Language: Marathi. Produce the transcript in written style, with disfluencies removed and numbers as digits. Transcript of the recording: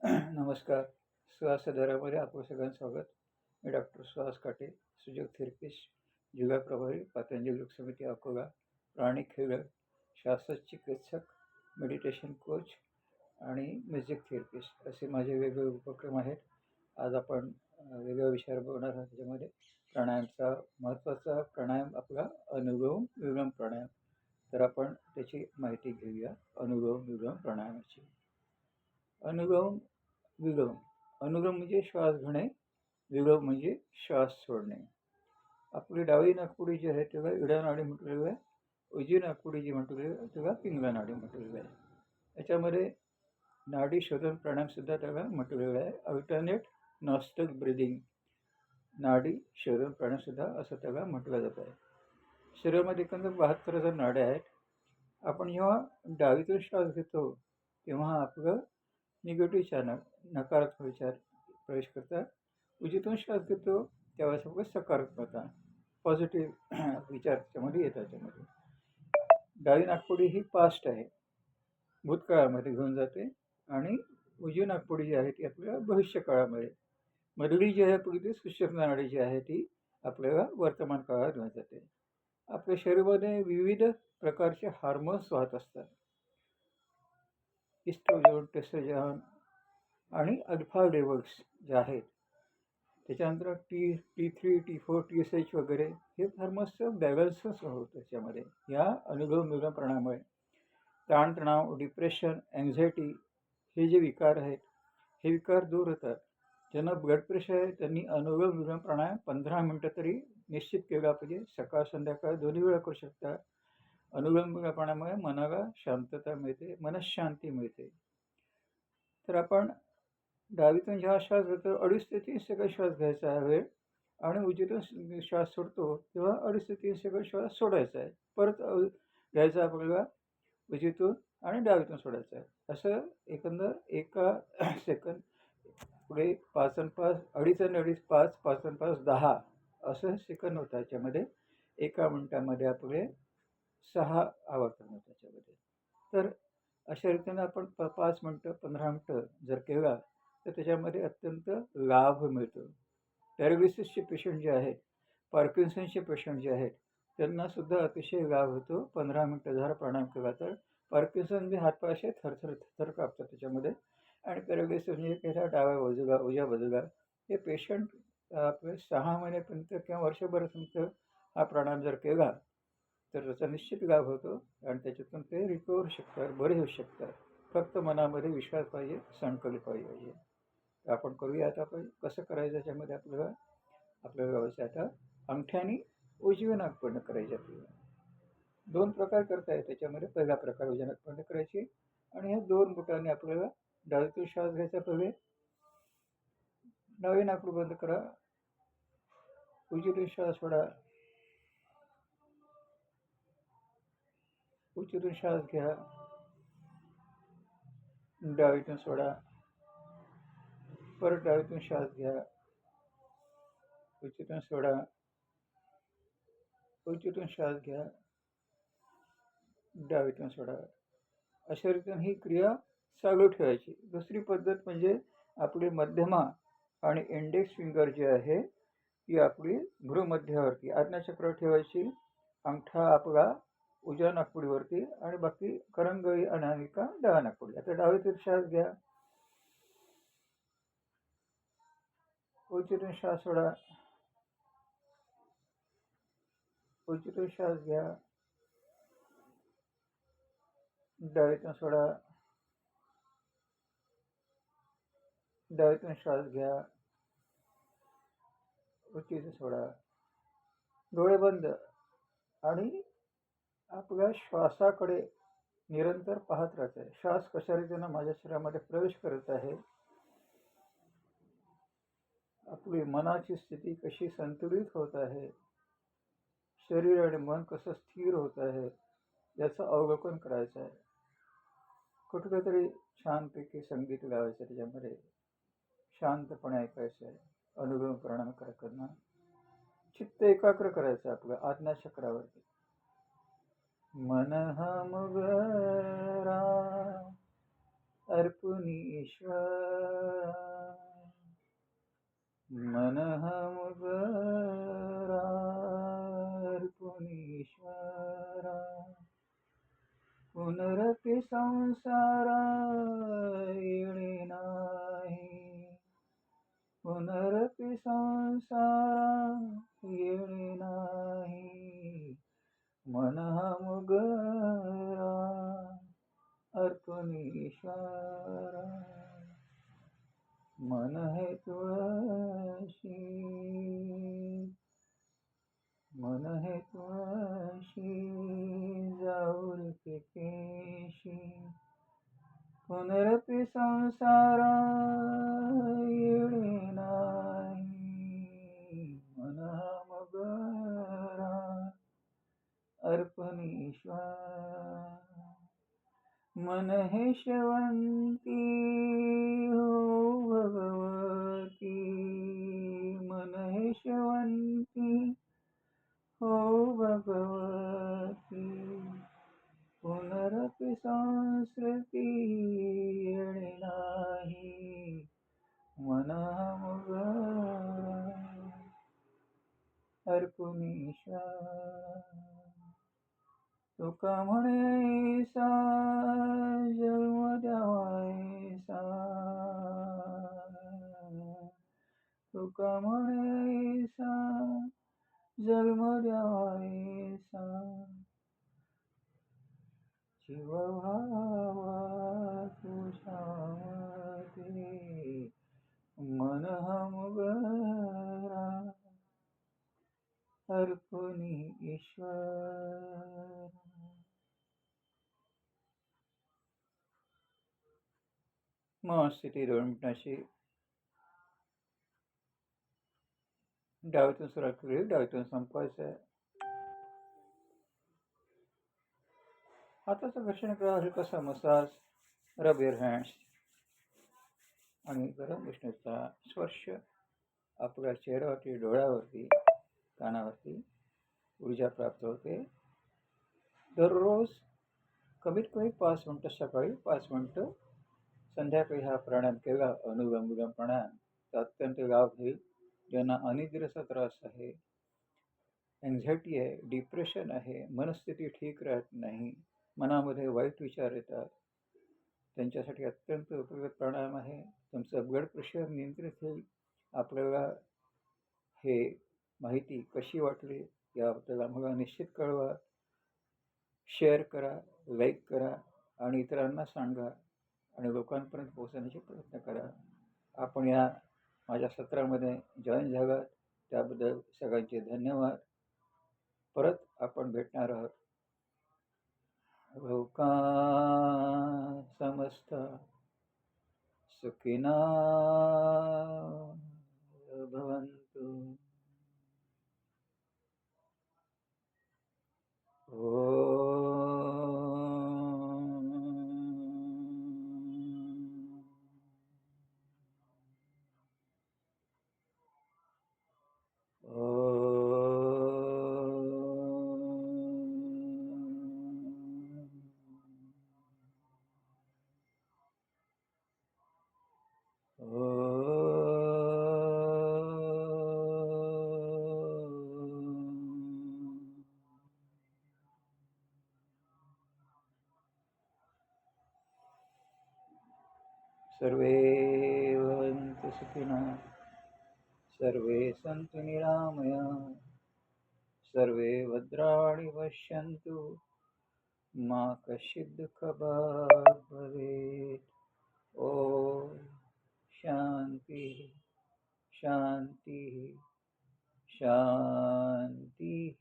नमस्कार. श्वासधारामध्ये आपलं सगळ्यांचं स्वागत. मी डॉक्टर सुहास काटे, सुजोग थेरपिस्ट, जिल्हा प्रभारी, पतंजली योग समिती अकोला, प्राणी खेळ शास्त्रचिकित्सक, मेडिटेशन कोच आणि म्युझिक थेरपिस्ट असे माझे वेगवेगळे उपक्रम आहेत. आज आपण वेगवेगळ्या विषयावर बोलणार आहोत. त्याच्यामध्ये प्राणायामचा महत्त्वाचा प्राणायाम आपला अनुलोम विलोम प्राणायाम. तर आपण त्याची माहिती घेऊया. अनुलोम विलोम प्राणायामाची. अनुलोम विलोम. अनुलोम म्हणजे श्वास घेणे, विलोम म्हणजे श्वास सोडणे. आपली डावी नाकपुडी जी आहे त्याला इडा नाडी म्हटलेलं आहे. उजवी नाकपुडी जी म्हटलेली आहे त्याला पिंगला नाडी म्हटलेलं आहे. याच्यामध्ये नाडी शोधन प्राणायामसुद्धा त्याला म्हटलेलं आहे. अल्टरनेट नॉस्ट्रल ब्रिदिंग, नाडी शोधन प्राणायामसुद्धा असं त्याला म्हटलं जात आहे. शरीरामध्ये एकंदर 72,000 नाड्या आहेत. आपण जेव्हा डावीतून श्वास घेतो तेव्हा आपलं निगेटिव्ह चॅनल, नकारात्मक विचार प्रवेश करतात. उजवीतून श्वास घेतो त्यावेळेस आपलं सकारात्मकता, पॉझिटिव्ह विचार त्याच्यामध्ये येतात. त्याच्यामध्ये डावी नाकपुडी ही पास्ट आहे, भूतकाळामध्ये घेऊन जाते, आणि उजवी नाकपुडी जी आहे ती आपल्याला भविष्यकाळामध्ये, मधली जी आहे आपली ती सुषुम्ना नाडी जी आहे ती आपल्याला वर्तमान काळात घेऊन जाते. आपल्या शरीरामध्ये विविध प्रकारचे हार्मोन्स वाहत असतात. इस्ट्रोजन, टेस्ट्रोजन आणि अल्फा लेवल्स जे आहेत, त्याच्यानंतर T3, T4, TSH वगैरे हे हार्मोन्सचं बॅलन्सच होतं त्याच्यामध्ये. या अनुलोम विलोम प्राणायामामुळे ताणतणाव, डिप्रेशन, अँझायटी हे जे विकार आहेत हे विकार दूर होतात. ज्यांना ब्लड प्रेशर आहे त्यांनी अनुलोम विलोम प्राणायाम 15 मिनटं तरी निश्चित केला पाहिजे. सकाळ संध्याकाळ दोन्ही वेळा करू शकता. अनुलोम विलोम प्राणायामामुळे मनाला शांतता मिळते, मनःशांती मिळते. तर आपण डावीतून जेव्हा श्वास घेतो 2.5 ते 3 सेकंद श्वास घ्यायचा आहे, आणि उजवीतून श्वास सोडतो तेव्हा 2.5 ते 3 सेकंद श्वास सोडायचा आहे. परत घ्यायचा आपल्याला उजवीतून आणि डावीतून सोडायचा आहे. असं एकंदर एका सेकंद पुढे 5 आणि 5, 2.5 आणि 2.5, 5, 5 आणि 5, 10 असं सेकंद होतं. याच्यामध्ये एका मिनिटामध्ये आपले 6 आवर्तन होतं त्याच्यामध्ये. तर अशा रीतीनं आपण 5 मिनटं 15 मिनटं जर केला तर त्याच्यामध्ये अत्यंत लाभ मिळतो. पॅरालिसिसचे पेशंट जे आहेत, पार्किन्सनचे पेशंट जे आहेत त्यांनासुद्धा अतिशय लाभ होतो. 15 मिनटं जर प्राणायाम केला तर पार्किन्सन हातपाय असे थरथर थरथर कापतात त्याच्यामध्ये. आणि पॅरालिसिस म्हणजे त्याच्या डाव्या बाजूला, उजव्या बाजूला हे पेशंट आपले 6 महिन्यापर्यंत किंवा वर्षभरापर्यंत हा प्राणायाम जर केला तर त्याचा निश्चित लाभ होतो, आणि त्याच्यातून ते रिकवर होऊ शकतात, बरे होऊ शकतात. फक्त मनामध्ये विश्वास पाहिजे, संकल्प पाहिजे. आपण करूया. आता आपण कसं करायचं त्याच्यामध्ये आपल्याला व्यवस्थित आता अंगठ्याने उजवी नाकपुडी करायची. आपल्याला 2 प्रकार करता येतात त्याच्यामध्ये. पहिला प्रकार उजवी नाकपुडी करायची, आणि ह्या 2 बोटांनी आपल्याला डावीतून श्वास घ्यायचा. पहिले डावी नाकपुडी बंद करा, उजवीतून श्वास सोडा, उजवीतून श्वास घ्या, डावीतून सोडा, परत डावीतून श्वास घ्या, उजवीतून सोडा, उजवीतून श्वास घ्या, डावीतून सोडा. अशा रीतीने ही क्रिया चालू ठेवायची. दुसरी पद्धत म्हणजे आपली मध्यमा आणि इंडेक्स फिंगर जी आहे ती आपली भ्रूमध्यावरती आज्ञाचक्रावर ठेवायची. अंगठा आपला उजव्या नाकपुडीवरती आणि बाकी करंगळी अनामिका डाव्या नाकपुडी. आता डावीतून श्वास घ्या, उजवीतून श्वास सोडा, उजवीतून श्वास घ्या, डावीतून सोडा, डावीतून श्वास घ्या, उजवीतून सोडा. डोळे बंद, आणि आपल्या श्वासाकडे निरंतर पाहत राहायचं आहे. श्वास कशा रीतीनं माझ्या शरीरामध्ये प्रवेश करत आहे, आपली मनाची स्थिती कशी संतुलित होत आहे, शरीर आणि मन कसं स्थिर होत आहे याचं अवलोकन करायचं आहे. कुठलं तरी छानपैकी संगीत लावायचं, त्याच्यामध्ये शांतपणे ऐकायचं आहे. अनुलोम प्राणायाम करताना चित्त एकाग्र करायचं आपलं आज्ञाचक्रावरती. मन हम गरा अर्पुनी ईश्वरा मन मुगरा अर्पुनी ईश्वरा पुनरपि संसारा येणे नाही पुनरपि संसारा येणे नाही मन मुगरा अर्पुनी ईश्वरा मन है तुळशी मन है तुळशी जाऊर केशी पुनरपि संसारा येणे नाही मन मगरा अर्पणी ईश्वरा मन है शेवंती हो भगवती मन है शेवंती हो भगवती पुनरपि संस्कृती येणे नाही मन मुगरा अर्पुनी ईश्वरा तुका म्हणे ऐसा जन्म द्यावा ऐसा तुका म्हणे ऐसा जन्म द्यावा ऐसा जीव व्हावा तुझ्यामध्ये मन मुगरा अर्पुनी ईश्वरा मग स्थिती 2 मिनिटाची डावीतून सुरुवात करूया डावीतून संपवायचं आहे हाताचं घर्षण करा हलकासा मसाज रब युअर हँड्स आणि गरम उष्णतेचा स्पर्श आपल्या चेहऱ्यावरती डोळ्यावरती कानावरती ऊर्जा प्राप्त होते दररोज कमीत कमी 5 मिनटं सकाळी 5 मिनटं संध्याकाळी हा प्राणायाम केला अनुलोम विलोम प्राणायाम तर अत्यंत लाभ होईल ज्यांना अनिद्रेचा त्रास आहे एन्झायटी आहे डिप्रेशन आहे मनस्थिती ठीक राहत नाही मनामध्ये वाईट विचार येतात त्यांच्यासाठी अत्यंत उपयुक्त प्राणायाम आहे तुमचं ब्लड प्रेशर नियंत्रित होईल आपल्याला हे माहिती कशी वाटली याबद्दल आम्हाला निश्चित कळवा शेअर करा लाईक करा आणि इतरांना सांगा आणि लोकांपर्यंत पोहोचण्याचे प्रयत्न करा आपण या माझ्या सत्रामध्ये जॉईन झालात त्याबद्दल सगळ्यांचे धन्यवाद परत आपण भेटणार आहोत लोका समस्ता सुखिना भवन्तु सर्वे भवन्तु सुखिनः सर्वे सन्तु निरामया सर्वे भद्राणि पश्यन्तु मा कश्चित् दुःखभाग् भवेत् ॐ शान्ति शान्ति शान्तिः